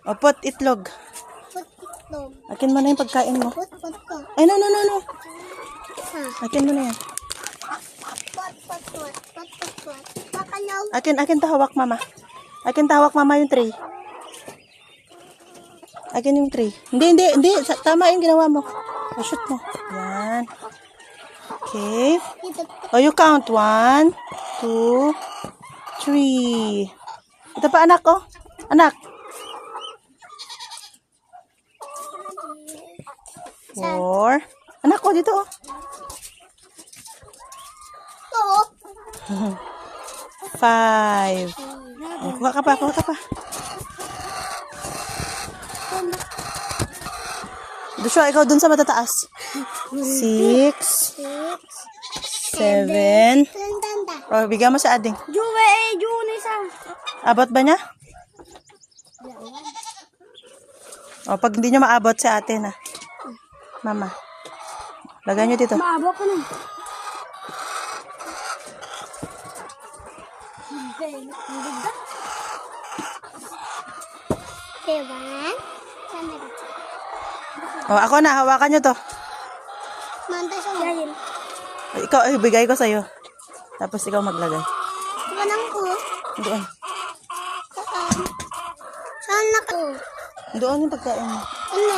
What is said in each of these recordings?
O, pot, itlog. Put itlog. Akin mo na yung pagkain mo. Put. Ay, no. Ha. Akin mo na yan. Put. Pakalaw. Akin tahawak mama. Akin tahawak mama yung tray. Akin yung tray. Hindi. Tama yung ginawa mo. Shoot mo. Yan. Okay. Oh, you count. 1, 2, 3. Ito pa anak, oh. Anak. 4. Anak ko, dito, oh. 5. Oh, kuha ka pa. Joshua, ikaw dun sa matataas. 6, 7. Oh, bigyan mo sa ading. Juwe isa. Abot ba niya? O, pag hindi nyo maabot sa ate na. Mama. Lagay nyo dito. Maabot ko na. O, ako na. Hawakan nyo to. Manda sa yayin. Ikaw, bigay ko sa'yo. Tapos ikaw maglagay. Manang ko. Doon. Saan na ko? Doon yung pagkain mo. Ano?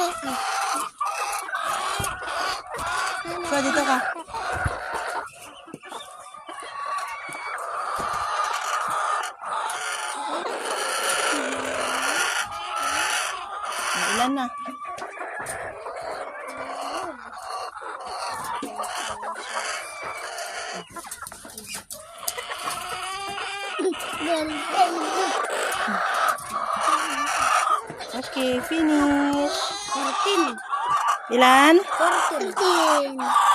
So, dito ka. Ilan na? Okay, finish. 14. Ilan? 14.